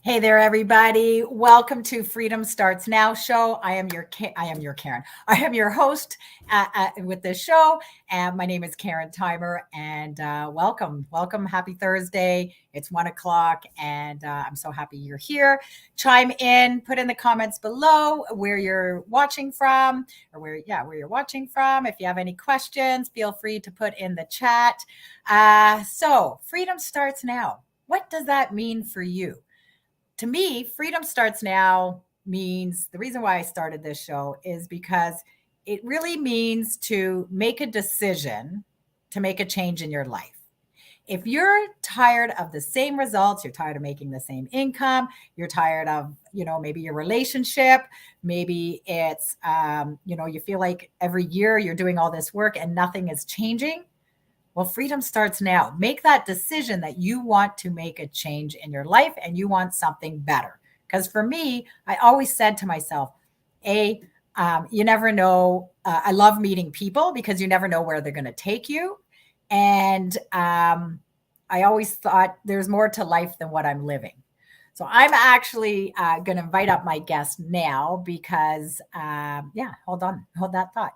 Hey there, everybody. Welcome to Freedom Starts Now show. I am your Karen. I am your host with this show, and my name is Karen Theimer. And welcome. Happy Thursday. It's 1 o'clock, and I'm so happy you're here. Chime in, put in the comments below where you're watching from, or where you're watching from. If you have any questions, feel free to put in the chat. So, freedom starts now. What does that mean for you? To me, freedom starts now means the reason why I started this show is because it really means to make a decision to make a change in your life. If you're tired of the same results, you're tired of making the same income, you're tired of, maybe your relationship, maybe it's, you feel like every year you're doing all this work and nothing is changing. Well, freedom starts now. Make that decision that you want to make a change in your life and you want something better. Because for me, I always said to myself, you never know. I love meeting people because you never know where they're going to take you. And I always thought there's more to life than what I'm living. So I'm actually going to invite up my guest now because, hold that thought.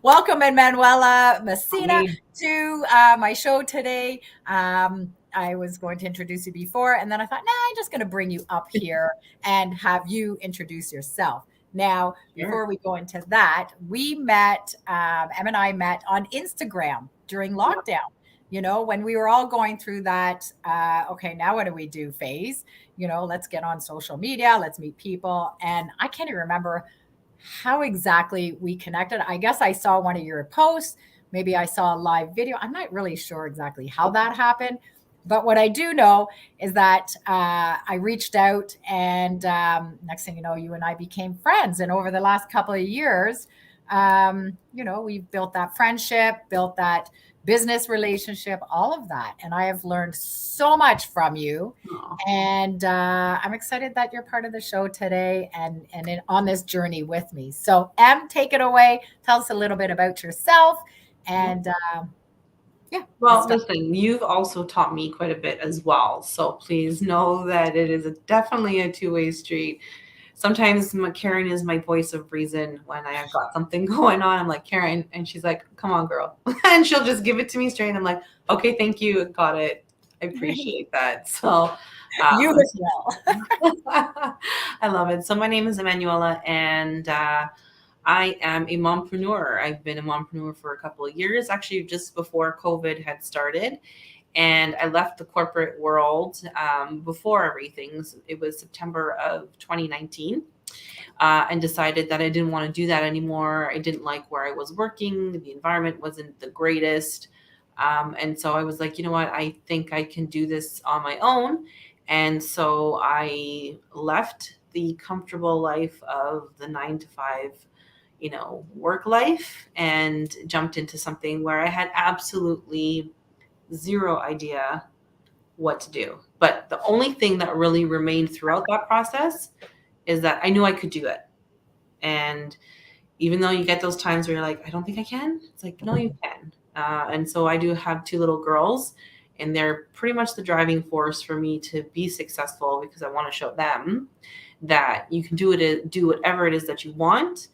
Welcome, Emanuela Messina, Hey, to my show today. I was going to introduce you before, and then I thought, I'm just going to bring you up here and have you introduce yourself. Now, sure. before we go into that, we met, Em and I met on Instagram during Yeah. lockdown. When we were all going through that, okay, now what do we do phase? Let's get on social media, let's meet people. And I can't even remember how exactly we connected. I guess I saw one of your posts. Maybe I saw a live video. I'm not really sure exactly how that happened. But what I do know is that I reached out, and next thing you know, you and I became friends. And over the last couple of years, we've built that friendship, built that business relationship, all of that. And I have learned so much from you. Aw. And I'm excited that you're part of the show today and on this journey with me. So, Em, take it away. Tell us a little bit about yourself. Yeah. And yeah, we'll Well, start. listen, you've also taught me quite a bit as well. So please know that it is definitely a two-way street. Sometimes Karen is my voice of reason when I have got something going on. I'm like, Karen, and she's like, come on, girl. And she'll just give it to me straight. And I'm like, okay, thank you. Got it. I appreciate that. So, You um, as well. I love it. So my name is Emanuela, and I am a mompreneur. I've been a mompreneur for a couple of years, actually, just before COVID had started. And I left the corporate world before everything. It was September of 2019, and decided that I didn't want to do that anymore. I didn't like where I was working. The environment wasn't the greatest. And so I was like, you know what? I think I can do this on my own. And so I left the comfortable life of the 9 to 5, work life, and jumped into something where I had absolutely zero idea what to do. But the only thing that really remained throughout that process is that I knew I could do it. And even though you get those times where you're like, I don't think I can, it's like, no, you can. And so I do have 2 little girls, and they're pretty much the driving force for me to be successful, because I want to show them that you can do whatever it is that you want,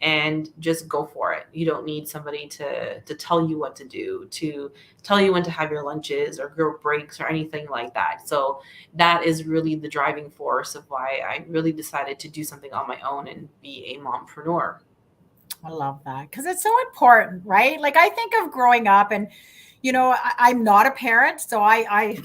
and just go for it. You don't need somebody to tell you what to do, to tell you when to have your lunches or your breaks or anything like that. So that is really the driving force of why I really decided to do something on my own and be a mompreneur. I love that because it's so important, right? Like I think of growing up, and I'm not a parent, so I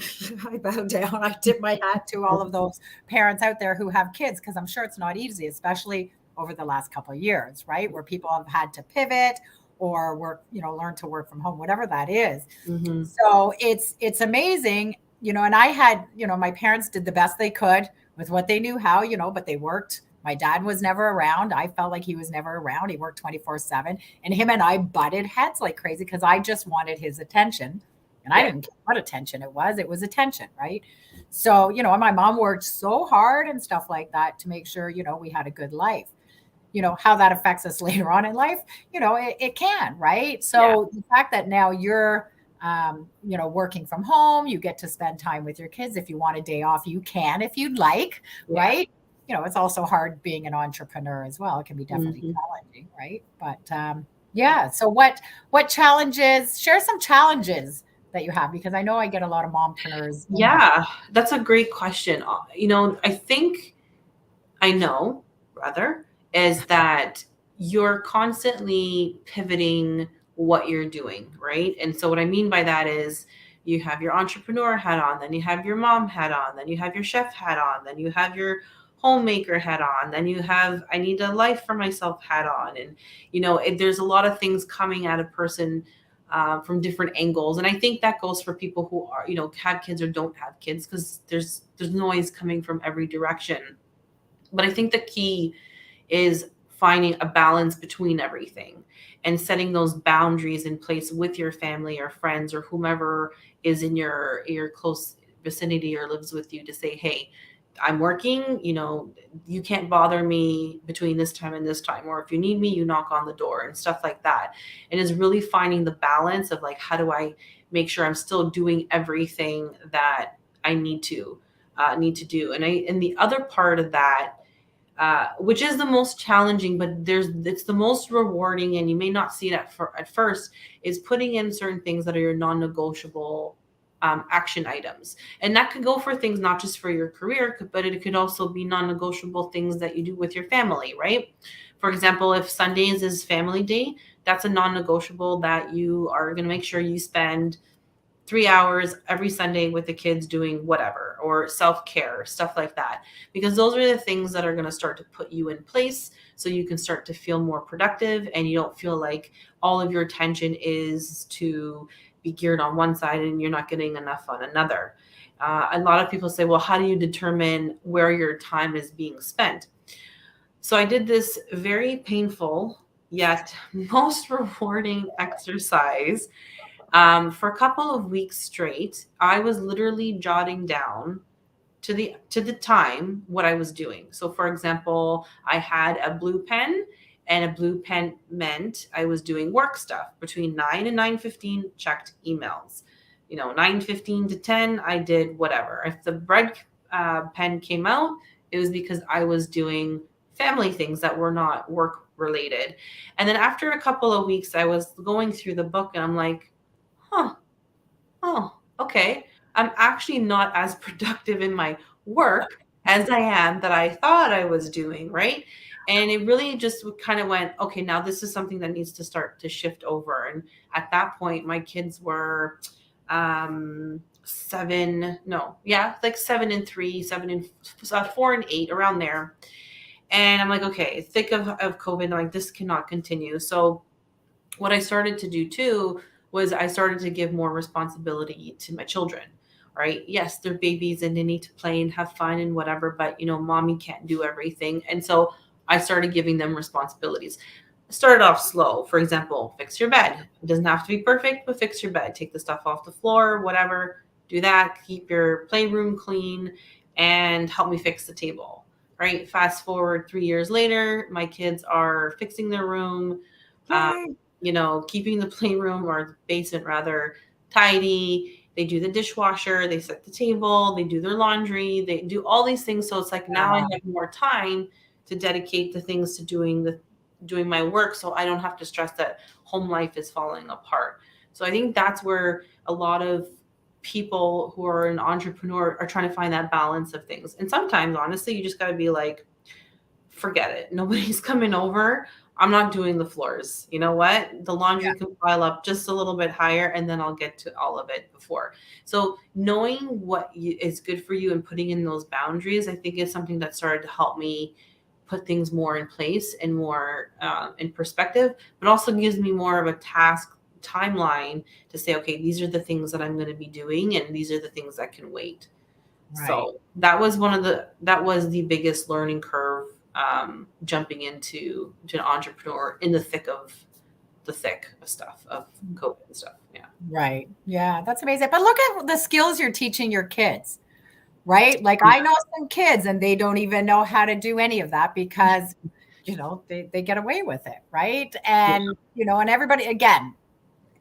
I bow down. I tip my hat to all of those parents out there who have kids because I'm sure it's not easy, especially over the last couple of years, right? Where people have had to pivot or work, learn to work from home, whatever that is. Mm-hmm. So it's amazing, and I had, my parents did the best they could with what they knew how, but they worked. My dad was never around. I felt like he was never around. He worked 24/7, and him and I butted heads like crazy because I just wanted his attention. And I Yeah. didn't care what attention it was attention, right? So, and my mom worked so hard and stuff like that to make sure, we had a good life. How that affects us later on in life, it can, right? Yeah. So the fact that now you're working from home, you get to spend time with your kids. If you want a day off, you can, if you'd like, Yeah. right? It's also hard being an entrepreneur as well. It can be definitely Mhm. challenging, right? But yeah. So what challenges? Share some challenges that you have, because I know I get a lot of mompreneurs in my. Yeah, that's a great question. I think I know, rather, is that you're constantly pivoting what you're doing, right? And so, what I mean by that is you have your entrepreneur hat on, then you have your mom hat on, then you have your chef hat on, then you have your homemaker hat on, then you have I need a life for myself hat on. And, there's a lot of things coming at a person. From different angles, and I think that goes for people who are, have kids or don't have kids, because there's noise coming from every direction. But I think the key is finding a balance between everything and setting those boundaries in place with your family or friends or whomever is in your close vicinity or lives with you, to say, hey, I'm working, you can't bother me between this time and this time, or if you need me, you knock on the door and stuff like that. And is really finding the balance of, like, how do I make sure I'm still doing everything that I need to do. And the other part of that, which is the most challenging, but it's the most rewarding, and you may not see it at first, is putting in certain things that are your non-negotiable action items. And that could go for things not just for your career, but it could also be non-negotiable things that you do with your family, right? For example, if Sundays is family day, that's a non-negotiable that you are going to make sure you spend 3 hours every Sunday with the kids doing whatever, or self-care, stuff like that. Because those are the things that are going to start to put you in place, so you can start to feel more productive, and you don't feel like all of your attention is to be geared on one side and you're not getting enough on another. A lot of people say, well, how do you determine where your time is being spent? So I did this very painful yet most rewarding exercise. For a couple of weeks straight, I was literally jotting down to the time what I was doing. So, for example, I had a blue pen, and a blue pen meant I was doing work stuff. Between 9 and 9:15, checked emails. 9:15 to 10, I did whatever. If the red pen came out, it was because I was doing family things that were not work related. And then after a couple of weeks, I was going through the book, and I'm like, huh, oh, okay. I'm actually not as productive in my work as I am that I thought I was doing, right? And it really just kind of went, okay, now this is something that needs to start to shift over. And at that point, my kids were 7, no, yeah, like 7 and 3, 4 and 8, around there. And I'm like, okay, thick of COVID, I'm like, this cannot continue. So what I started to do too was I started to give more responsibility to my children, right? Yes, they're babies and they need to play and have fun and whatever, but mommy can't do everything. And so I started giving them responsibilities. I started off slow. For example, fix your bed. It doesn't have to be perfect, but fix your bed. Take the stuff off the floor, whatever. Do that. Keep your playroom clean and help me fix the table. Right? Fast forward 3 years later, my kids are fixing their room. Um, Yay. Keeping the playroom, or the basement rather, tidy. They do the dishwasher, they set the table, they do their laundry, they do all these things. So it's like now I Yeah. have more time to dedicate the things to doing my work, so I don't have to stress that home life is falling apart. So I think that's where a lot of people who are an entrepreneur are trying to find that balance of things. And sometimes, honestly, you just got to be like, forget it. Nobody's coming over. I'm not doing the floors. You know what? The laundry can pile up just a little bit higher, and then I'll get to all of it before. So knowing what is good for you and putting in those boundaries, I think is something that started to help me put things more in place and more in perspective, but also gives me more of a task timeline to say, okay, these are the things that I'm going to be doing, and these are the things that can wait. Right. So that was the biggest learning curve, jumping into to an entrepreneur in the thick of stuff of COVID and stuff. Yeah. Right. Yeah, that's amazing. But look at the skills you're teaching your kids, right? Like Yeah. I know some kids and they don't even know how to do any of that because, they get away with it, right? Yeah. And everybody, again,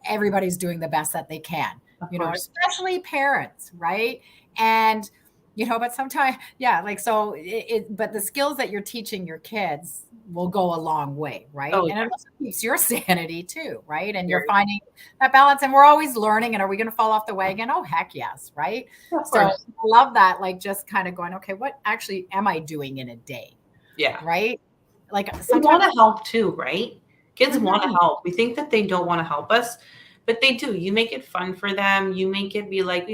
everybody's doing the best that they can, Of you know, course. especially parents, right? And but sometimes, yeah, like, so but the skills that you're teaching your kids will go a long way, right? Oh And it yeah. also keeps your sanity too, right? And you're Very. finding that balance, and we're always learning. And are we going to fall off the wagon? Oh, heck yes, right? Of So I course. love that, like, just kind of going, okay, what actually am I doing in a day, Yeah. right? Like They want sometimes. to help too, right? Kids want to Mhm. help. We think that they don't want to help us, but they do. You make it fun for them. You make it be like,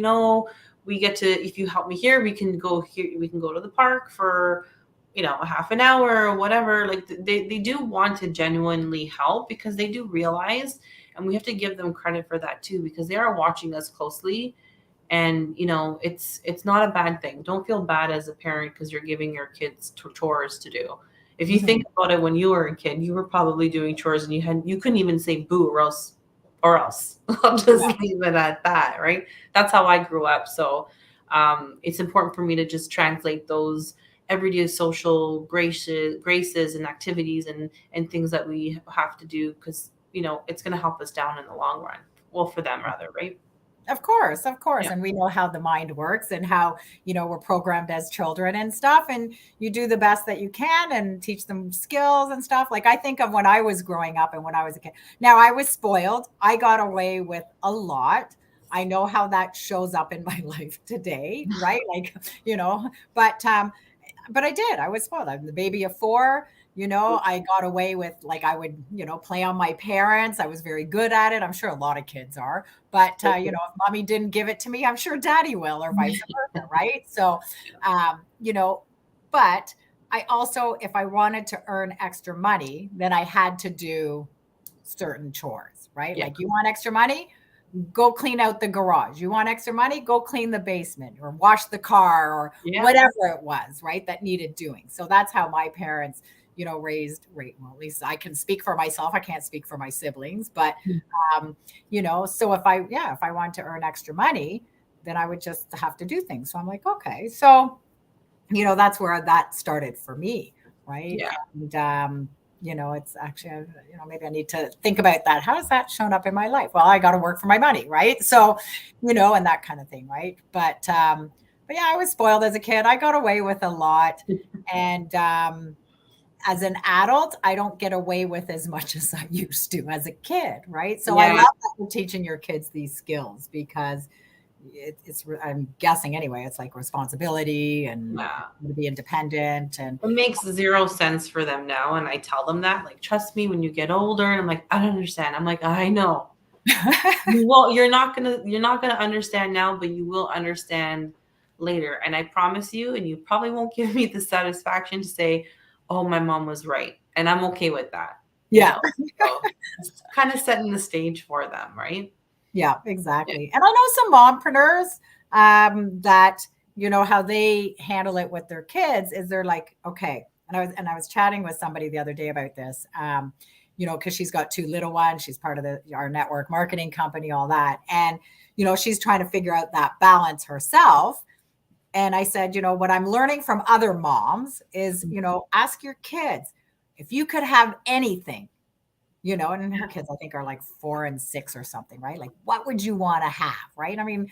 we get to, if you help me here, we can go here, we can go to the park for, a half an hour or whatever. Like they do want to genuinely help because they do realize, and we have to give them credit for that too, because they are watching us closely. And it's not a bad thing. Don't feel bad as a parent because you're giving your kids chores to do. If you think Mhm. about it, when you were a kid, you were probably doing chores and you couldn't even say boo or else. I'll just leave it at that, right? That's how I grew up. So it's important for me to just translate those everyday social graces and activities and things that we have to do, because it's going to help us down in the long run. Well, for them rather, right? Of course, of course. Yeah. And we know how the mind works and how, we're programmed as children and stuff. And you do the best that you can and teach them skills and stuff. Like, I think of when I was growing up and when I was a kid. Now, I was spoiled. I got away with a lot. I know how that shows up in my life today, right? Like, but I did. I was spoiled. I'm the baby of four. I got away with, like, I would, play on my parents. I was very good at it. I'm sure a lot of kids are. But, if mommy didn't give it to me, I'm sure daddy will, or vice versa. Right. So, but I also, if I wanted to earn extra money, then I had to do certain chores, right? Yeah. Like, you want extra money? Go clean out the garage. You want extra money? Go clean the basement or wash the car or Yeah. whatever it was, right? That needed doing. So that's how my parents, raised, right. Well, at least I can speak for myself. I can't speak for my siblings, but, so if I want to earn extra money, then I would just have to do things. So I'm like, okay. So, that's where that started for me. Right. Yeah. And, it's actually, maybe I need to think about that. How has that shown up in my life? Well, I got to work for my money, right? So, and that kind of thing, right? But yeah, I was spoiled as a kid. I got away with a lot, and as an adult, I don't get away with as much as I used to as a kid, right? So I love Yeah. that you're teaching your kids these skills because I'm guessing anyway, it's like responsibility and Yeah. to be independent and. It makes zero sense for them now. And I tell them that, like, trust me, when you get older. And I'm like, I don't understand. I'm like, I know. You're not gonna understand now, but you will understand later. And I promise you, and you probably won't give me the satisfaction to say, oh, my mom was right. And I'm okay with that. Yeah. So it's kind of setting the stage for them, right? Yeah, Yeah. exactly. And I know some mompreneurs that, how they handle it with their kids is they're like, okay. And I was chatting with somebody the other day about this, because she's got two little ones. She's part of our network marketing company, all that. And, she's trying to figure out that balance herself. And I said, what I'm learning from other moms is, ask your kids if you could have anything, and her kids, I think, are like 4 and 6 or something, right? Like, what would you want to have, right? I mean,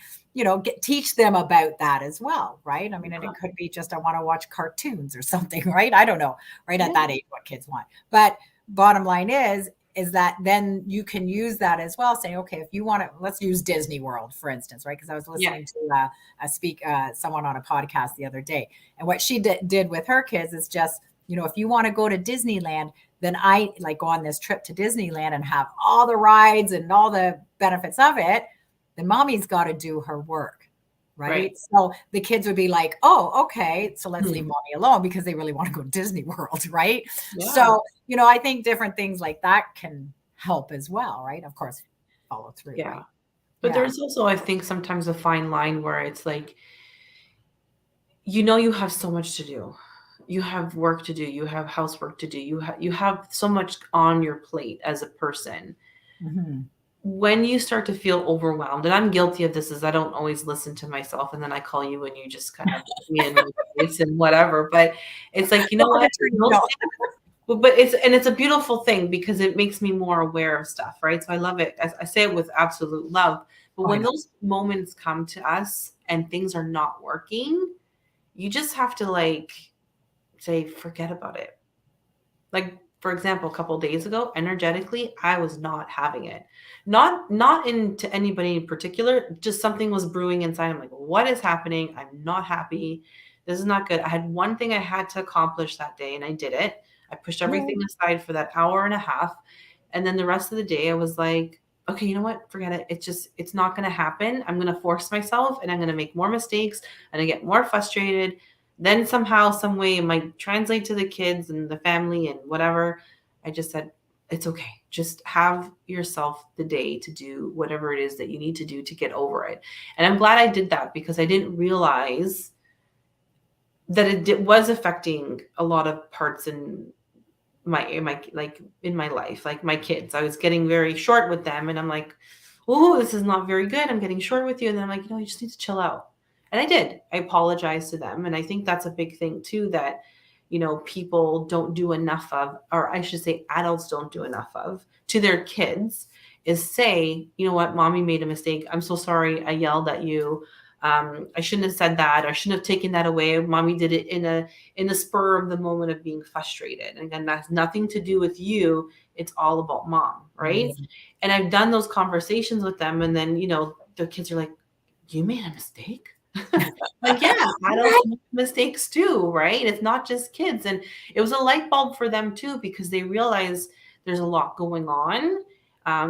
teach them about that as well, right? I mean, and it could be just, I want to watch cartoons or something, right? I don't know, right at that age, what kids want. But bottom line is that then you can use that as well, saying, okay, if you want to, let's use Disney World, for instance, right? Because I was listening to someone on a podcast the other day, and what she did with her kids is just, if you want to go to Disneyland, then I like go on this trip to Disneyland and have all the rides and all the benefits of it, then mommy's got to do her work. Right. So the kids would be like, oh, okay. So let's leave mommy alone because they really want to go to Disney World. Right. Yeah. So, I think different things like that can help as well. Right. Of course, follow through. Yeah. Right? But there's also, I think, sometimes a fine line where it's like, you have so much to do. You have work to do. You have housework to do. You have so much on your plate as a person. Mm-hmm. When you start to feel overwhelmed, and I'm guilty of this, is I don't always listen to myself, and then I call you and you just kind of me in my face and whatever. But it's like, you know what? but it's a beautiful thing because it makes me more aware of stuff, right? So I love it. I say it with absolute love. But Oh, I when know. those moments come to us and things are not working, you just have to like say, forget about it. Like, for example, a couple of days ago, energetically, I was not having it. Not into anybody in particular, just something was brewing inside. I'm like, what is happening? I'm not happy. This is not good. I had one thing I had to accomplish that day and I did it. I pushed Yeah. everything aside for that hour and a half. And then the rest of the day I was like, okay, you know what? Forget it. It's not going to happen. I'm going to force myself and I'm going to make more mistakes and I get more frustrated. Then somehow, some way it might translate to the kids and the family and whatever. I just said, it's okay. Just have yourself the day to do whatever it is that you need to do to get over it. And I'm glad I did that because I didn't realize that was affecting a lot of parts in my like in my life, like my kids. I was getting very short with them and I'm like, oh, this is not very good. I'm getting short with you. And then I'm like, you just need to chill out. And I did. I apologized to them. And I think that's a big thing too, that people don't do enough of, or I should say adults don't do enough of to their kids, is say, you know what, mommy made a mistake. I'm so sorry. I yelled at you. I shouldn't have said that. I shouldn't have taken that away. Mommy did it in the spur of the moment of being frustrated. And again, that's nothing to do with you. It's all about mom, right? Yeah. And I've done those conversations with them. And then, the kids are like, you made a mistake? Like, yeah, adults make mistakes too, right? It's not just kids. And it was a light bulb for them too, because they realize there's a lot going on.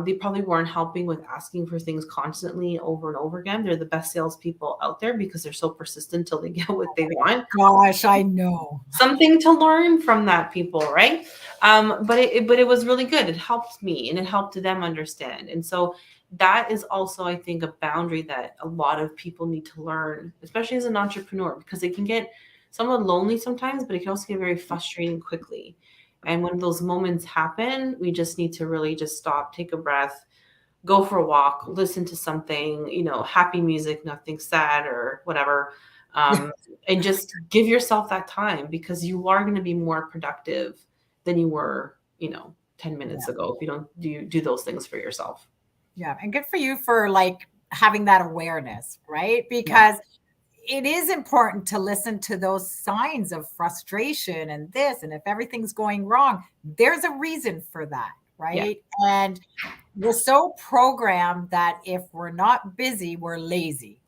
They probably weren't helping with asking for things constantly over and over again. They're the best salespeople out there because they're so persistent till they get what they want. Gosh, I know. Something to learn from that, people, right? But it was really good. It helped me and it helped them understand. And so that is also, I think, a boundary that a lot of people need to learn, especially as an entrepreneur, because it can get somewhat lonely sometimes, but it can also get very frustrating quickly. And when those moments happen, we just need to really just stop, take a breath, go for a walk, listen to something, happy music, nothing sad or whatever. Um, and just give yourself that time, because you are going to be more productive than you were, 10 minutes Yeah. ago if you don't do those things for yourself. Yeah. And good for you for like having that awareness, right? Yeah. Because it is important to listen to those signs of frustration and this. And if everything's going wrong, there's a reason for that, Yeah. right? And we're so programmed that if we're not busy, we're lazy.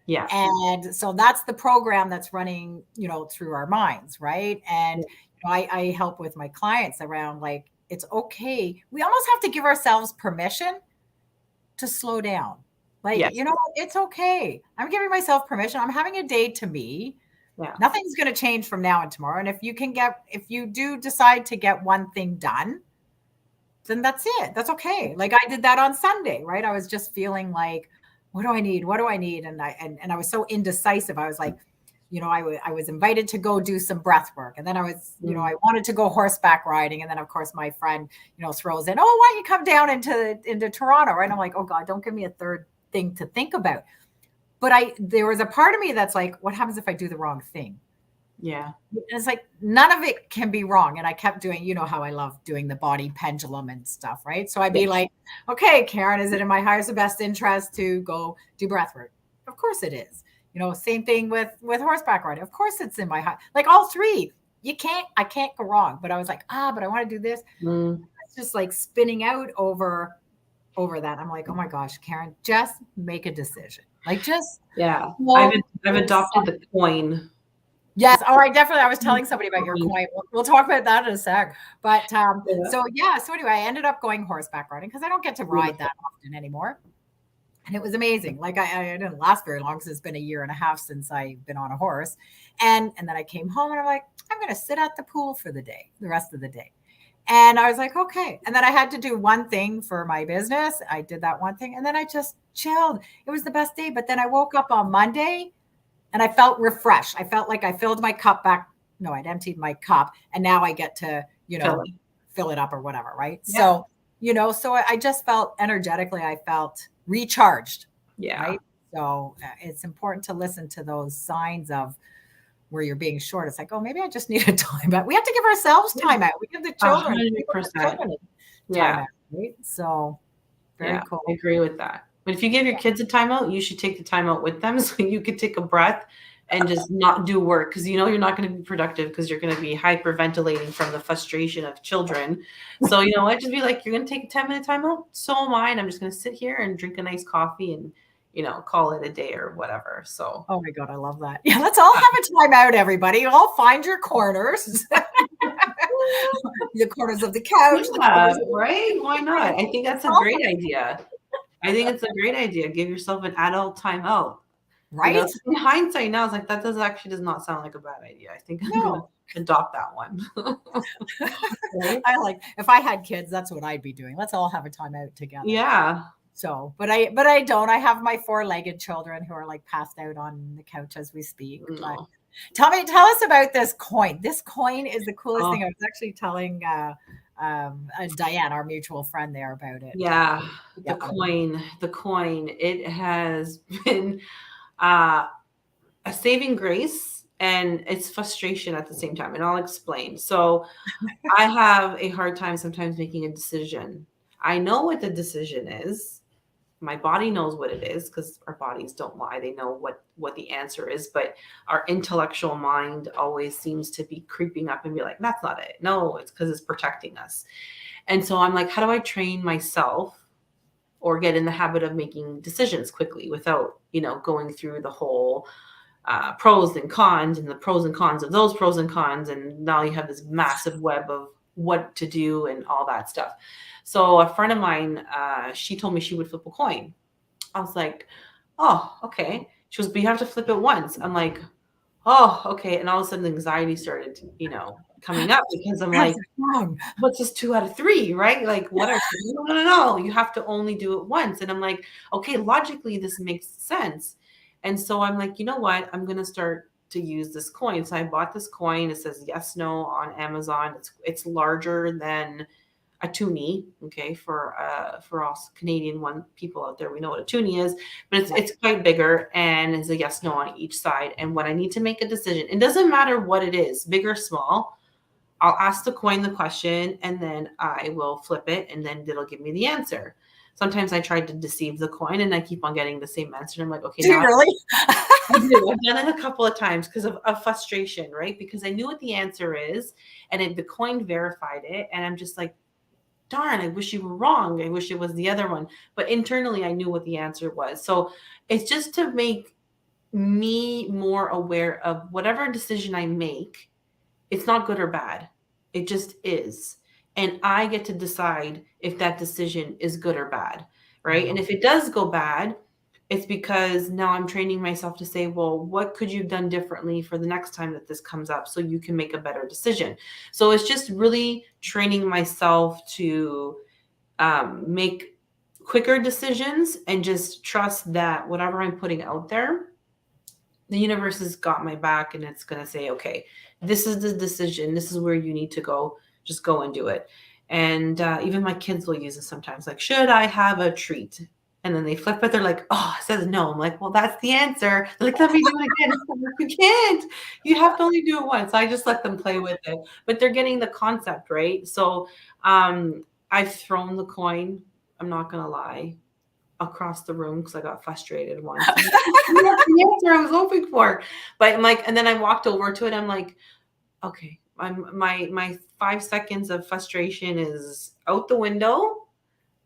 Yeah. And so that's the program that's running, through our minds, right? And I help with my clients around like, it's okay. We almost have to give ourselves permission to slow down. Like, Yes. it's okay. I'm giving myself permission. I'm having a day to me. Yeah. Nothing's going to change from now and tomorrow. And if you do decide to get one thing done, then that's it. That's okay. Like I did that on Sunday, right? I was just feeling like, what do I need? What do I need? And I was so indecisive. I was like, I was invited to go do some breath work. And then I was, Mm. I wanted to go horseback riding. And then of course my friend, throws in, oh, why don't you come down into Toronto? Right. And I'm like, oh God, don't give me a third thing to think about. But there was a part of me that's like, what happens if I do the wrong thing? Yeah. And it's like none of it can be wrong. And I kept doing, how I love doing the body pendulum and stuff, right? So I'd be Yeah. like, okay, Karen, is it in my highest and best interest to go do breath work? Of course it is. Same thing with horseback riding. Of course it's in my high, like all three. I can't go wrong. But I was like, but I want to do this. Mm. It's just like spinning out over that. I'm like, oh my gosh, Karen, just make a decision. Like just Yeah. I've well, I've adopted the coin. yes. All right. Definitely. I was telling somebody about your coin. We'll talk about that in a sec. But Yeah. so yeah. So anyway, I ended up going horseback riding because I don't get to ride Beautiful. that often anymore. And it was amazing. Like I didn't last very long because it's been a year and a half since I've been on a horse. And then I came home and I'm like, I'm going to sit at the pool for the rest of the day. And I was like, okay. And then I had to do one thing for my business. I did that one thing and then I just chilled. It was the best day. But then I woke up on Monday and I felt refreshed. I felt like I filled my cup back. No, I'd emptied my cup and now I get to, Philly. fill it up or whatever. Right. Yeah. So I just felt energetically, I felt recharged. Yeah. Right. So it's important to listen to those signs of where you're being short. It's like, oh, maybe I just need a timeout. We have to give ourselves time out. We give the children, 100%. time Yeah. out, right? So very Yeah, cool. I agree with that. But if you give your kids a timeout, you should take the timeout with them so you could take a breath and just not do work, because you know you're not going to be productive because you're going to be hyperventilating from the frustration of children. So you know what? Just be like, you're going to take a 10-minute timeout. So am I. And I'm just going to sit here and drink a nice coffee and call it a day or whatever. So oh my God, I love that. Yeah, let's all have a timeout, everybody. All find your corners. The corners of the couch. yeah, right? Why not? I think that's a great idea. I think it's a great idea. Give yourself an adult timeout. Right? In hindsight now, it's like that does not sound like a bad idea. I think I'm gonna adopt that one. Right? If I had kids, that's what I'd be doing. Let's all have a timeout together. Yeah. So, but I don't. I have my 4-legged children who are like passed out on the couch as we speak. No. Tell us about this coin. This coin is the coolest thing. I was actually telling Diane, our mutual friend, there about it. Yeah, the coin. It has been a saving grace, and it's frustration at the same time. And I'll explain. So I have a hard time sometimes making a decision. I know what the decision is. My body knows what it is, because our bodies don't lie. They know what the answer is, but our intellectual mind always seems to be creeping up and be like, that's not it. No, it's because it's protecting us. And so I'm like, how do I train myself or get in the habit of making decisions quickly without, going through the whole pros and cons and the pros and cons of those pros and cons. And now you have this massive web of what to do and all that stuff. So a friend of mine, she told me she would flip a coin. I was like, oh, okay. She goes, but you have to flip it once. I'm like, oh, okay. And all of a sudden anxiety started, coming up, because I'm like, what's this 2 out of 3, right? Like, what are no, you have to only do it once. And I'm like, okay, logically this makes sense. And so I'm like, you know what? I'm going to start to use this coin. So I bought this coin. It says yes, no on Amazon. It's larger than a toonie. Okay. For us Canadian people out there, we know what a toonie is, but it's quite bigger, and it's a yes, no on each side. And when I need to make a decision, it doesn't matter what it is, big or small, I'll ask the coin the question, and then I will flip it, and then it'll give me the answer. Sometimes I tried to deceive the coin, and I keep on getting the same answer. And I'm like, okay, do you really? I do. I've done it a couple of times because of frustration, right? Because I knew what the answer is, and the coin verified it, and I'm just like, darn, I wish you were wrong. I wish it was the other one. But internally, I knew what the answer was. So it's just to make me more aware of whatever decision I make. It's not good or bad. It just is. And I get to decide if that decision is good or bad, right? And if it does go bad, it's because now I'm training myself to say, well, what could you have done differently for the next time that this comes up so you can make a better decision? So it's just really training myself to make quicker decisions and just trust that whatever I'm putting out there, the universe has got my back, and it's going to say, okay, this is the decision. This is where you need to go. Just go and do it. And even my kids will use it sometimes. Like, should I have a treat? And then they flip it. They're like, oh, it says no. I'm like, well, that's the answer. They're like, let me do it again. I'm like, you can't. You have to only do it once. I just let them play with it. But they're getting the concept, right? So I've thrown the coin. I'm not going to lie. Across the room because I got frustrated once. That's the answer I was hoping for. But I'm like, and then I walked over to it. I'm like, okay, my 5 seconds of frustration is out the window,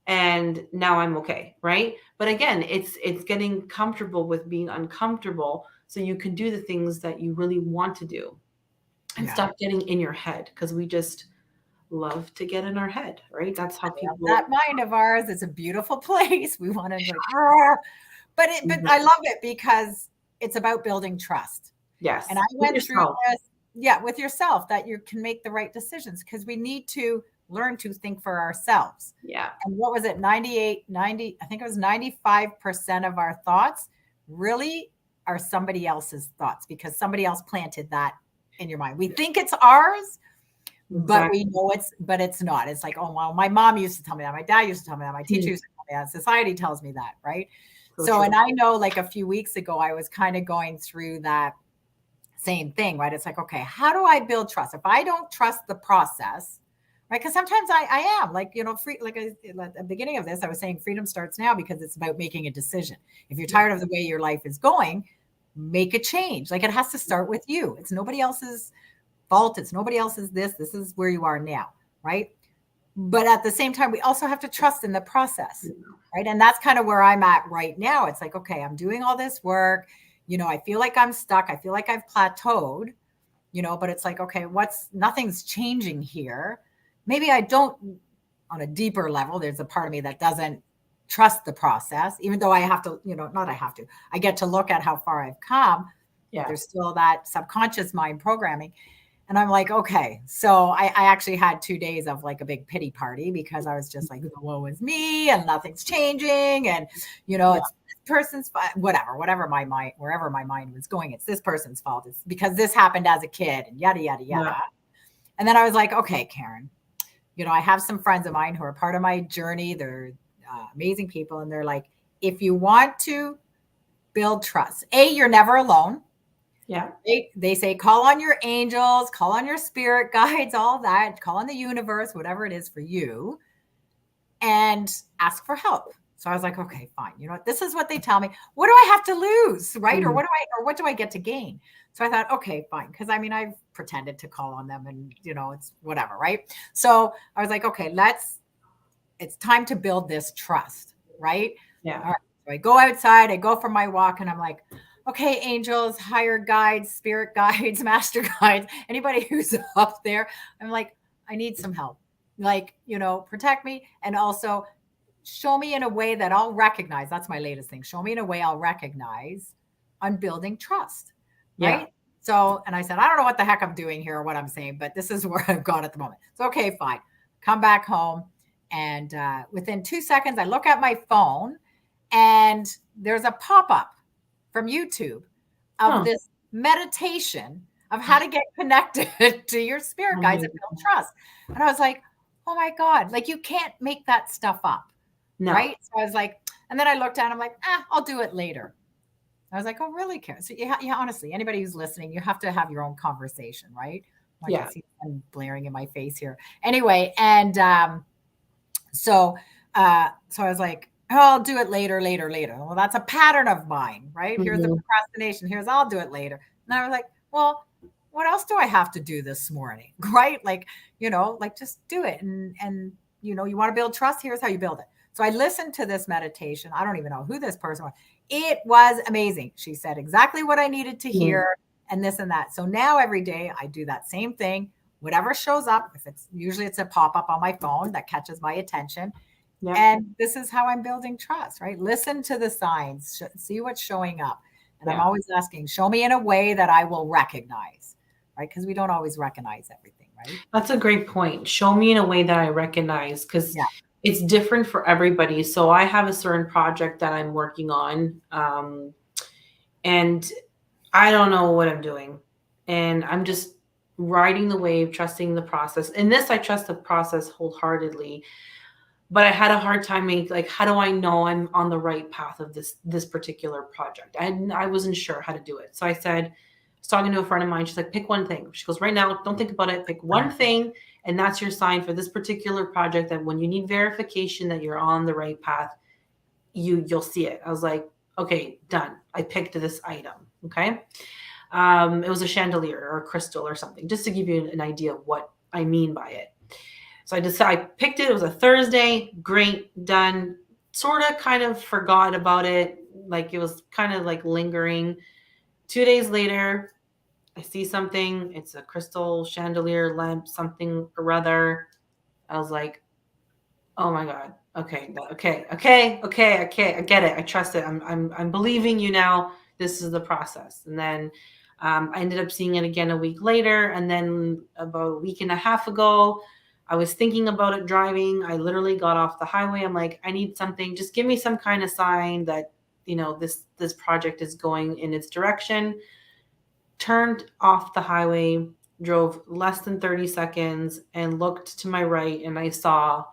and now I'm okay, right? But again, it's getting comfortable with being uncomfortable, so you can do the things that you really want to do, and stop getting in your head, because we just love to get in our head, right? That's how people. That mind of ours is a beautiful place. We want to but I love it because it's about building trust. Yes. And I went through this, with yourself, that you can make the right decisions, because we need to learn to think for ourselves. Yeah. And what was it? 90, I think it was 95% of our thoughts really are somebody else's thoughts, because somebody else planted that in your mind. We think it's ours, but we know it's not. It's like, oh, well, my mom used to tell me that. My dad used to tell me that. My teacher used to tell me that. Society tells me that, right? So and I know, like a few weeks ago, I was kind of going through that same thing, right? It's like, okay, how do I build trust? If I don't trust the process, right? Because sometimes I am like, at the beginning of this, I was saying freedom starts now because it's about making a decision. If you're tired of the way your life is going, make a change. Like it has to start with you. It's nobody else's fault. It's nobody else's this. This is where you are now, right? But at the same time, we also have to trust in the process, right? And that's kind of where I'm at right now. It's like, okay, I'm doing all this work. I feel like I'm stuck. I feel like I've plateaued, but it's like, okay, nothing's changing here. Maybe I don't, on a deeper level, there's a part of me that doesn't trust the process, even though I have to, I get to look at how far I've come. Yeah. There's still that subconscious mind programming. And I'm like, okay. So I actually had 2 days of like a big pity party because I was just like, woe is me and nothing's changing. And, it's this person's whatever my mind, wherever my mind was going, it's this person's fault. It's because this happened as a kid and yada, yada, yada. Yeah. And then I was like, okay, Karen, I have some friends of mine who are part of my journey. They're amazing people. And they're like, if you want to build trust, you're never alone. Yeah. They say, call on your angels, call on your spirit guides, all that, call on the universe, whatever it is for you, and ask for help. So I was like, okay, fine. This is what they tell me. What do I have to lose? Right. Mm-hmm. Or what do I get to gain? So I thought, okay, fine. Cause I've pretended to call on them and it's whatever. Right. So I was like, okay, it's time to build this trust. Right. Yeah. All right. So I go outside, I go for my walk and I'm like, okay, angels, higher guides, spirit guides, master guides, anybody who's up there. I'm like, I need some help. Like, protect me. And also show me in a way that I'll recognize. That's my latest thing. Show me in a way I'll recognize I'm building trust. Right. Yeah. So, and I said, I don't know what the heck I'm doing here or what I'm saying, but this is where I've gone at the moment. So, okay, fine. Come back home. And within 2 seconds, I look at my phone and there's a pop-up from YouTube of this meditation of how to get connected to your spirit guides and build trust. And I was like, oh my God, like you can't make that stuff up. No. Right. So I was like, and then I looked at it, I'm like, I'll do it later. I was like, oh, really, Karen? So yeah, honestly, anybody who's listening, you have to have your own conversation, right? I can see them blaring in my face here. Anyway, and so I was like, I'll do it later. Well, that's a pattern of mine, right? Mm-hmm. Here's the procrastination. Here's I'll do it later. And I was like, well, what else do I have to do this morning? Right? Like, just do it. And you want to build trust. Here's how you build it. So I listened to this meditation. I don't even know who this person was. It was amazing. She said exactly what I needed to hear and this and that. So now every day I do that same thing, whatever shows up. If usually it's a pop-up on my phone that catches my attention. Yeah. And this is how I'm building trust, right? Listen to the signs, see what's showing up. And I'm always asking, show me in a way that I will recognize, right? Because we don't always recognize everything, right? That's a great point. Show me in a way that I recognize because it's different for everybody. So I have a certain project that I'm working on and I don't know what I'm doing. And I'm just riding the wave, trusting the process. In this, I trust the process wholeheartedly. But I had a hard time how do I know I'm on the right path of this particular project? And I wasn't sure how to do it. So I was talking to a friend of mine. She's like, pick one thing. She goes, right now, don't think about it. Pick one thing. And that's your sign for this particular project that when you need verification that you're on the right path, you'll see it. I was like, okay, done. I picked this item. Okay. It was a chandelier or a crystal or something, just to give you an idea of what I mean by it. So I picked it. It was a Thursday. Great, done. Sort of kind of forgot about it. Like it was kind of like lingering. 2 days later, I see something. It's a crystal chandelier lamp, something or other. I was like, oh my God. Okay. I get it. I trust it. I'm believing you now. This is the process. And then I ended up seeing it again a week later. And then about a week and a half ago, I was thinking about it driving. I literally got off the highway. I'm like, I need something. Just give me some kind of sign that, this project is going in its direction. Turned off the highway, drove less than 30 seconds and looked to my right and I saw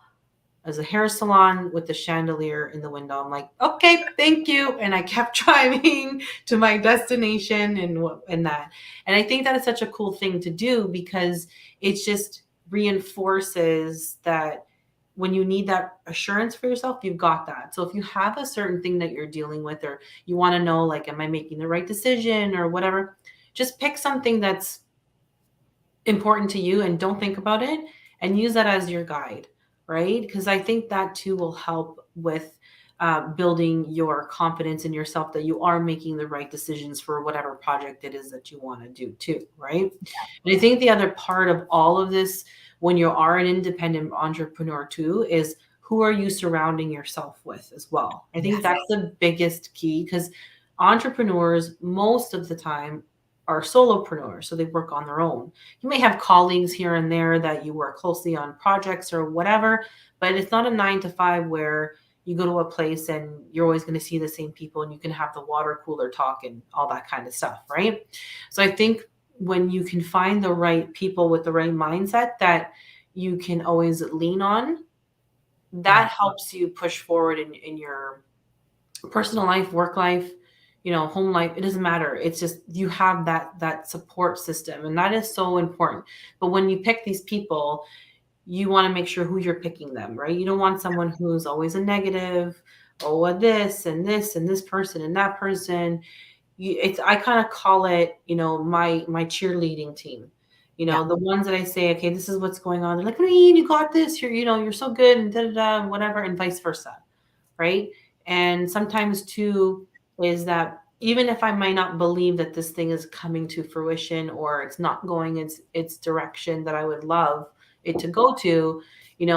as a hair salon with the chandelier in the window. I'm like, okay, thank you. And I kept driving to my destination and that. And I think that is such a cool thing to do because it just reinforces that when you need that assurance for yourself, you've got that. So if you have a certain thing that you're dealing with, or you want to know, like, am I making the right decision or whatever, just pick something that's important to you and don't think about it and use that as your guide, right? Because I think that too will help with building your confidence in yourself that you are making the right decisions for whatever project it is that you want to do too, right? And I think the other part of all of this, when you are an independent entrepreneur too, is who are you surrounding yourself with as well? I think Yes. that's the biggest key because entrepreneurs most of the time are solopreneurs, so they work on their own. You may have colleagues here and there that you work closely on projects or whatever, but it's not a 9 to 5 where you go to a place and you're always going to see the same people and you can have the water cooler talk and all that kind of stuff, right? So I think when you can find the right people with the right mindset that you can always lean on, that helps you push forward in your personal life, work life, home life. It doesn't matter. It's just you have that support system, and that is so important. But when you pick these people, you want to make sure who you're picking them, right? You don't want someone who's always a negative, oh, this and this and this person and that person. I kind of call it, my cheerleading team. Yeah. The ones that I say, okay, this is what's going on. They're like, you got this. You're so good, and da da da, whatever, and vice versa, right? And sometimes too is that even if I might not believe that this thing is coming to fruition or it's not going its direction that I would love it to go to,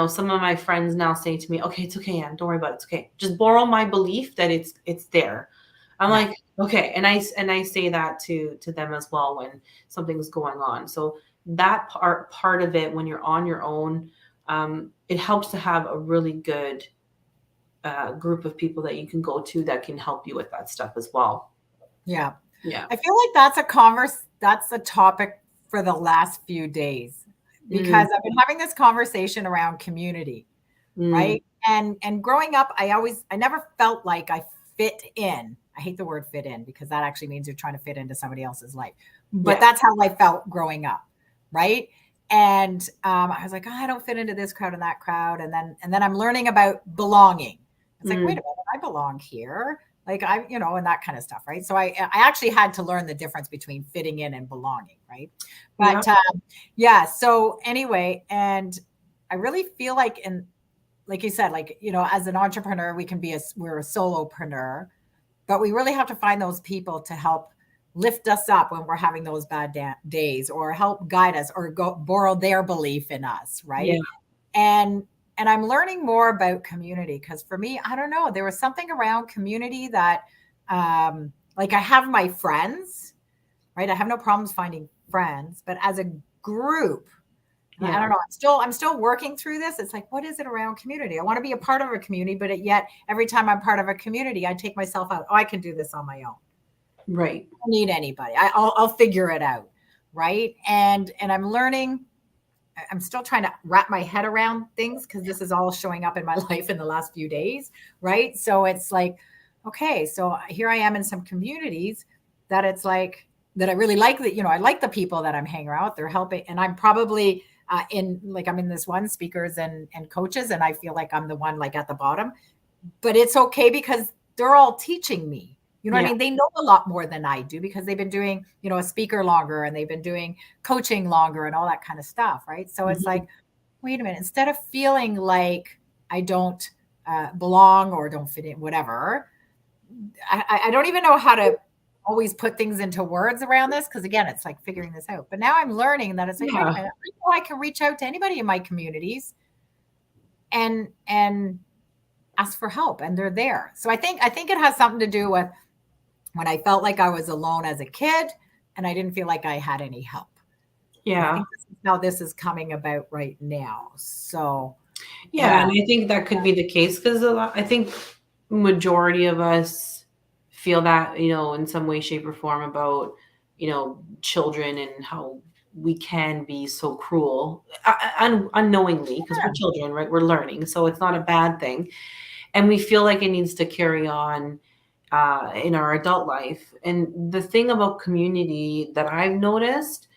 some of my friends now say to me, okay, it's okay, Anne, don't worry about it. It's okay. Just borrow my belief that it's there. I'm like, okay. And I say that to them as well when something's going on. So that part of it, when you're on your own, it helps to have a really good group of people that you can go to that can help you with that stuff as well. Yeah. Yeah. I feel like that's the topic for the last few days because I've been having this conversation around community, right? And growing up, I never felt like I fit in. I hate the word fit in because that actually means you're trying to fit into somebody else's life. But that's how I felt growing up, right? And I was like, I don't fit into this crowd and that crowd. And then I'm learning about belonging. It's like, wait a minute, I belong here. Like and that kind of stuff, right? So I actually had to learn the difference between fitting in and belonging, right? But so anyway, and I really feel like, and like you said, like, as an entrepreneur, we're a solopreneur, but we really have to find those people to help lift us up when we're having those bad days or help guide us or borrow their belief in us, right? And I'm learning more about community because for me, I don't know, there was something around community that like I have my friends, right? I have no problems finding friends, but as a group, I don't know, I'm still working through this. It's like, what is it around community? I want to be a part of a community, but yet every time I'm part of a community, I take myself out. Oh, I can do this on my own. Right. I don't need anybody. I'll figure it out. Right. And I'm learning. I'm still trying to wrap my head around things because this is all showing up in my life in the last few days. Right. So it's like, okay, so here I am in some communities that it's like that I really like that, I like the people that I'm hanging around with. They're helping. And I'm probably I'm in this one speakers and coaches, and I feel like I'm the one like at the bottom, but it's okay because they're all teaching me. You know what I mean? They know a lot more than I do because they've been doing, a speaker longer and they've been doing coaching longer and all that kind of stuff. Right. So it's like, wait a minute, instead of feeling like I don't belong or don't fit in, whatever, I don't even know how to always put things into words around this. Cause again, it's like figuring this out, but now I'm learning that it's like, wait a minute, I can reach out to anybody in my communities and ask for help and they're there. So I think it has something to do with when I felt like I was alone as a kid and I didn't feel like I had any help. Yeah. I think this is how this is coming about right now. So and I think that could be the case because I think majority of us feel that, in some way, shape, or form about, children and how we can be so cruel unknowingly, because we're children, right? We're learning, so it's not a bad thing, and we feel like it needs to carry on in our adult life. And the thing about community that I've noticed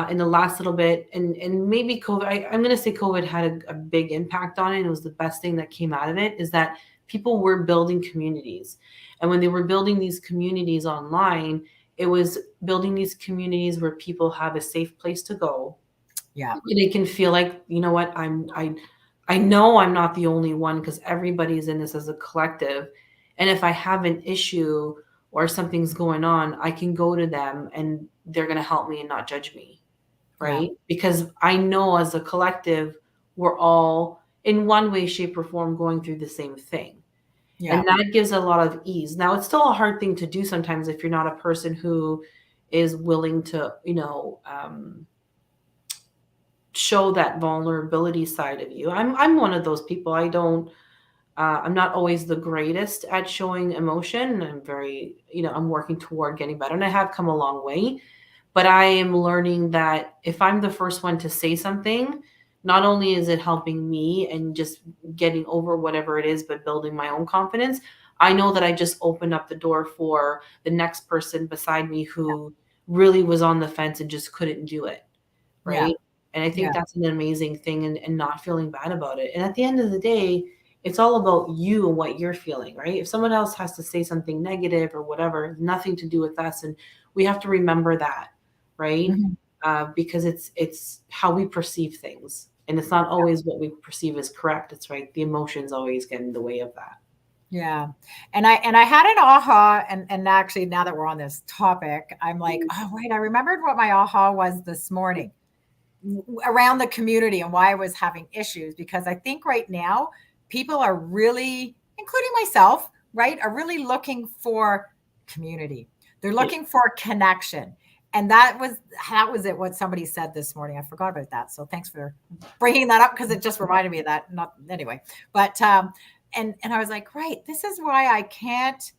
in the last little bit, and maybe COVID, I'm going to say COVID had a big impact on it. And it was the best thing that came out of it, is that people were building communities. And when they were building these communities online, it was building these communities where people have a safe place to go. Yeah. They can feel like, you know what, I know I'm not the only one, because everybody's in this as a collective. And if I have an issue or something's going on, I can go to them and they're going to help me and not judge me. Yeah. Right. Because I know as a collective, we're all in one way, shape, or form going through the same thing. Yeah. And that gives a lot of ease. Now, it's still a hard thing to do sometimes if you're not a person who is willing to, show that vulnerability side of you. I'm one of those people. I'm not always the greatest at showing emotion. I'm very, I'm working toward getting better, and I have come a long way. But I am learning that if I'm the first one to say something, not only is it helping me and just getting over whatever it is, but building my own confidence, I know that I just opened up the door for the next person beside me who really was on the fence and just couldn't do it. Yeah. Right. And I Yeah. think that's an amazing thing, and not feeling bad about it. And at the end of the day, it's all about you and what you're feeling, right? If someone else has to say something negative or whatever, nothing to do with us. And we have to remember that, right? Mhm. Because it's how we perceive things. And it's not always what we perceive as correct. It's right. The emotions always get in the way of that. Yeah. And I had an aha, and actually now that we're on this topic, I'm like, oh wait, I remembered what my aha was this morning around the community and why I was having issues, because I think right now people are really, including myself, right, are really looking for community. They're Yeah. looking for connection. And that was it, what somebody said this morning. I forgot about that. So thanks for bringing that up, because it just reminded me of that. Not anyway, but and I was like, right, this is why I can't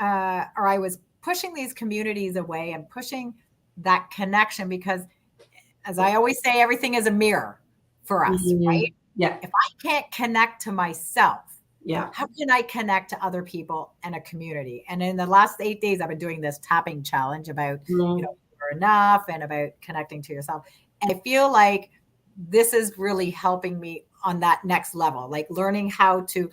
or I was pushing these communities away and pushing that connection, because as I always say, everything is a mirror for us, right? Yeah. If I can't connect to myself, Yeah. how can I connect to other people and a community? And in the last 8 days, I've been doing this tapping challenge about, Mm-hmm. you're enough, and about connecting to yourself. And I feel like this is really helping me on that next level, like learning how to,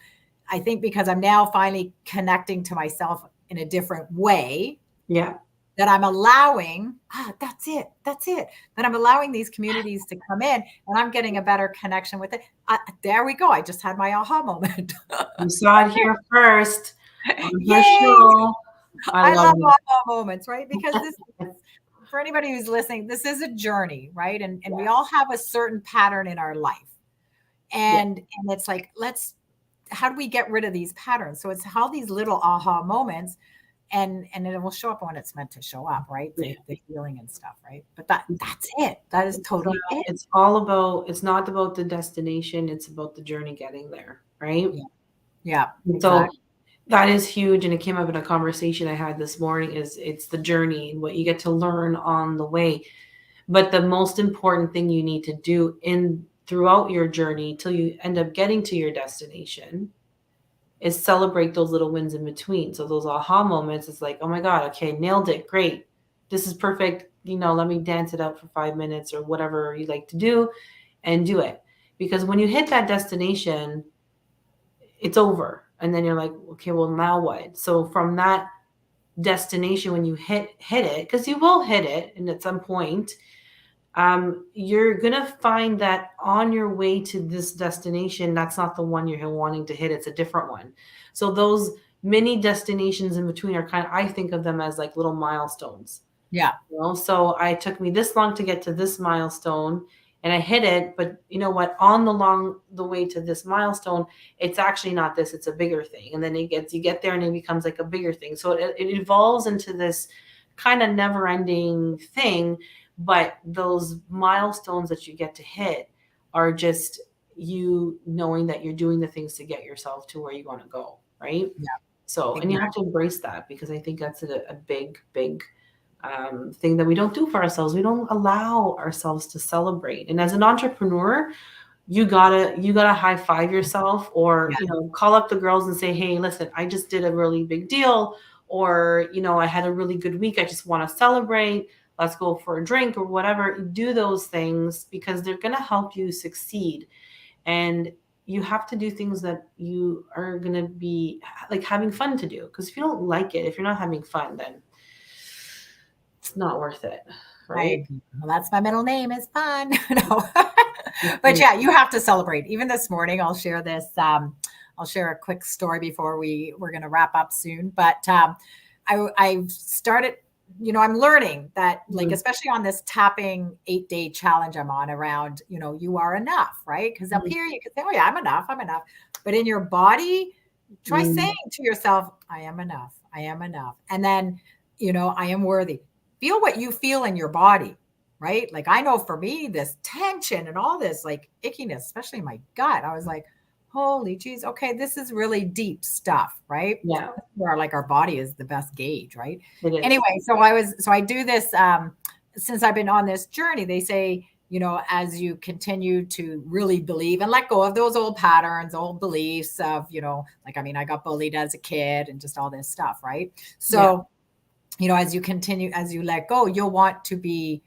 I think because I'm now finally connecting to myself in a different way, Yeah. that I'm allowing, that's it, that I'm allowing these communities to come in, and I'm getting a better connection with it. There we go. I just had my aha moment. You saw it here first on her Yay. show. I I love love it. aha moments, right? Because this, for anybody who's listening, this is a journey, right? And we all have a certain pattern in our life. Yeah. And it's like, how do we get rid of these patterns? So it's how these little aha moments, and it will show up when it's meant to show up, right? Yeah. The healing and stuff, right? But that's it. That is totally it. It's all about, it's not about the destination, it's about the journey getting there, right? Yeah. Yeah, And so exactly. that is huge. And it came up in a conversation I had this morning, is it's the journey and what you get to learn on the way. But the most important thing you need to do in throughout your journey till you end up getting to your destination is celebrate those little wins in between. So those aha moments, it's like, oh my God, okay, nailed it. Great. This is perfect. Let me dance it out for 5 minutes or whatever you like to do, and do it. Because when you hit that destination, it's over. And then you're like, okay, well, now what? So from that destination, when you hit it, because you will hit it, and at some point, you're gonna find that on your way to this destination, that's not the one you're wanting to hit. It's a different one. So those mini destinations in between are I think of them as like little milestones. Yeah. So I took me this long to get to this milestone, and I hit it. But you know what? On the way to this milestone, it's actually not this. It's a bigger thing. And then you get there, and it becomes like a bigger thing. So it evolves into this kind of never ending thing. But those milestones that you get to hit are just you knowing that you're doing the things to get yourself to where you want to go. Right. Yeah. So, and you Exactly. have to embrace that, because I think that's a big, big thing that we don't do for ourselves. We don't allow ourselves to celebrate. And as an entrepreneur, you gotta high five yourself, or Yeah. call up the girls and say, hey, listen, I just did a really big deal, or I had a really good week, I just want to celebrate, let's go for a drink or whatever. Do those things because they're going to help you succeed. And you have to do things that you are going to be like having fun to do, because if you don't like it, if you're not having fun, then it's not worth it, I right? agree. Well, that's my middle name is fun. No. But yeah, you have to celebrate. Even this morning, I'll share this. I'll share a quick story before we're going to wrap up soon. But I've started, I'm learning that, like, Mhm. especially on this tapping 8-day challenge I'm on around, you are enough, right? Because up Mhm. here you can say, oh yeah, I'm enough, I'm enough. But in your body, try saying to yourself, I am enough, I am enough. And then, I am worthy. Feel what you feel in your body, right? Like, I know for me, this tension and all this like ickiness, especially in my gut, I was like, holy geez, okay, this is really deep stuff, right? Yeah, Where like our body is the best gauge, right? it is. Anyway, so I do this since I've been on this journey. They say, as you continue to really believe and let go of those old patterns, old beliefs of, like, I mean, I got bullied as a kid and just all this stuff, right? Yeah, So, as you continue, as you let go, you'll want to be,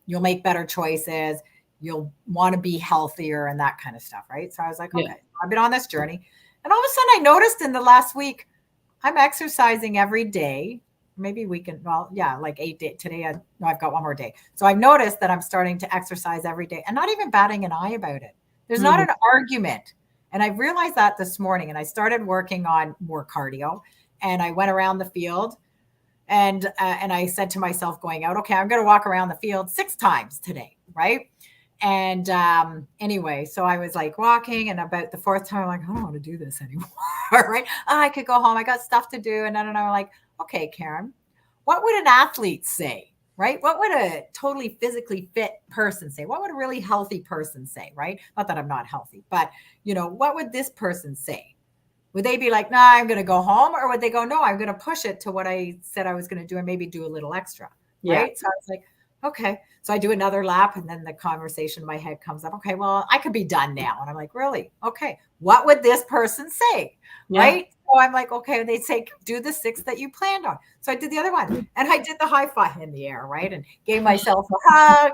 you'll make better choices. You'll want to be healthier and that kind of stuff, right? So I was like, yeah. okay, I've been on this journey. And all of a sudden I noticed in the last week, I'm exercising every day. Maybe we can, well, yeah, like 8 days. Today, no, I've got one more day. So I've noticed that I'm starting to exercise every day and not even batting an eye about it. There's not Mhm. an argument. And I realized that this morning, and I started working on more cardio, and I went around the field, and I said to myself going out, okay, I'm going to walk around the field 6 times today, right? And anyway, so I was like walking, and about the fourth time, I'm like, I don't want to do this anymore, right? Oh, I could go home. I got stuff to do, and then I'm like, okay, Karen, what would an athlete say? Right? What would a totally physically fit person say? What would a really healthy person say? Right? Not that I'm not healthy, but what would this person say? Would they be like, nah, I'm going to go home? Or would they go, no, I'm going to push it to what I said I was going to do and maybe do a little extra? Yeah, Right. So I was like, okay. So I do another lap, and then the conversation in my head comes up. Okay, well, I could be done now. And I'm like, really? Okay. What would this person say? yeah, Right. So I'm like, okay, they'd say, do the 6 that you planned on. So I did the other one, and I did the high five in the air, right? And gave myself a hug,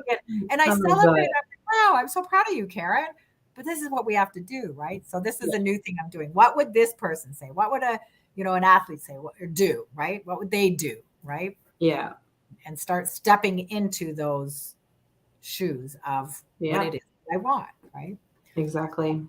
and I oh my celebrated. god, I'm like, wow, I'm so proud of you, Karen. But this is what we have to do, right? So this is yeah, a new thing I'm doing. What would this person say? What would an athlete say, or do, right? What would they do, right? yeah, And start stepping into those shoes of what yeah, it is I want, right? exactly.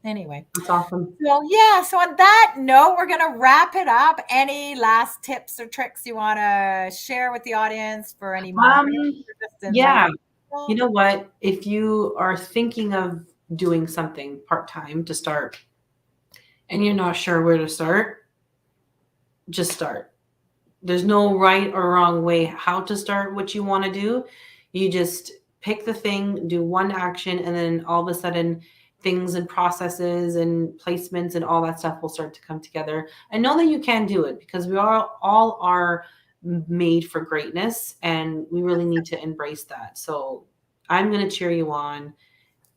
Anyway, That's awesome. so yeah, so on that note, we're going to wrap it up. Any last tips or tricks you want to share with the audience for any Um, mompreneurs just in yeah, you general? know what? If you are thinking of doing something part-time to start and you're not sure where to start, just start. There's no right or wrong way how to start what you want to do. You just pick the thing, do one action, and then all of a sudden things and processes and placements and all that stuff will start to come together. And know that you can do it, because we all are made for greatness, and we really need to embrace that. So I'm going to cheer you on.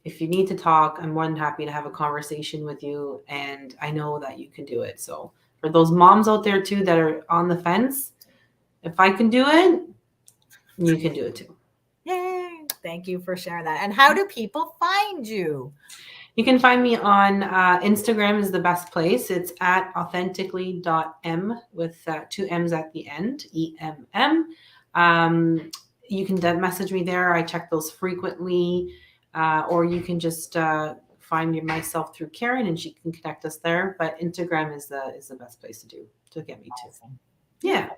If you need to talk, I'm more than happy to have a conversation with you, and I know that you can do it. So for those moms out there too that are on the fence, if I can do it, you can do it too. Yay. Thank you for sharing that. And how do people find you? You can find me on Instagram is the best place. It's at authentically.m with 2 M's at the end, EMM. You can message me there. I check those frequently. Or you can just find myself through Karen, and she can connect us there. But Instagram is the best place to get me to. Awesome. Yeah.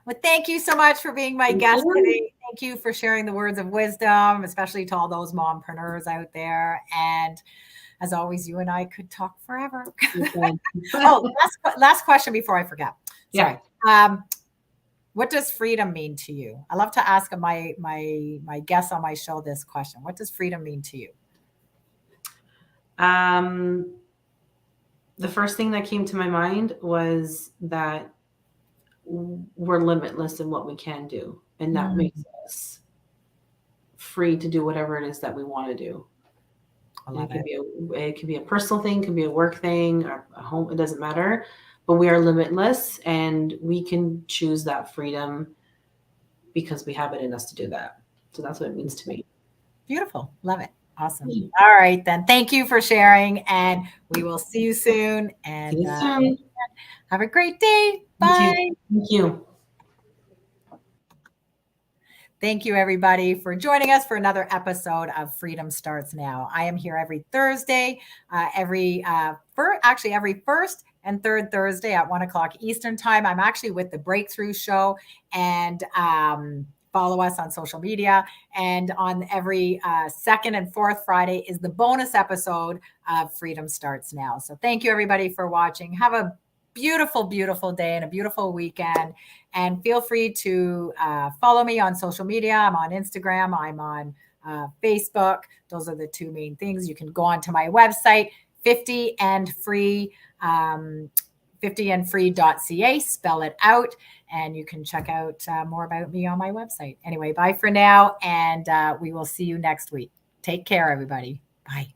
Well, thank you so much for being my Thank guest you. today. Thank you for sharing the words of wisdom, especially to all those mompreneurs out there. And as always, you and I could talk forever. Okay. Oh, last question before I forget. Yeah. Sorry. What does freedom mean to you? I love to ask my guests on my show this question. What does freedom mean to you? Um, the first thing that came to my mind was that we're limitless in what we can do, and that Mm, makes us free to do whatever it is that we want to do. I And love it. it could be a personal thing, it could be a work thing, or a home. It doesn't matter. But we are limitless, and we can choose that freedom because we have it in us to do that. So that's what it means to me. Beautiful. Love it. Awesome. See All right, then. Thank you for sharing, and we will see you soon. And you soon. have a great day. You too. Bye. Thank you. Thank you, everybody, for joining us for another episode of Freedom Starts Now. I am here every Thursday, every first and third Thursday at 1:00 Eastern Time. I'm actually with the Breakthrough Show, and follow us on social media. And on every second and fourth Friday is the bonus episode of Freedom Starts Now. So thank you, everybody, for watching. Have a beautiful, beautiful day and a beautiful weekend. And feel free to follow me on social media. I'm on Instagram. I'm on Facebook. Those are the two main things. You can go onto my website, 50andfree, 50andfree.ca, spell it out, and you can check out more about me on my website. Anyway, bye for now, and we will see you next week. Take care, everybody. Bye.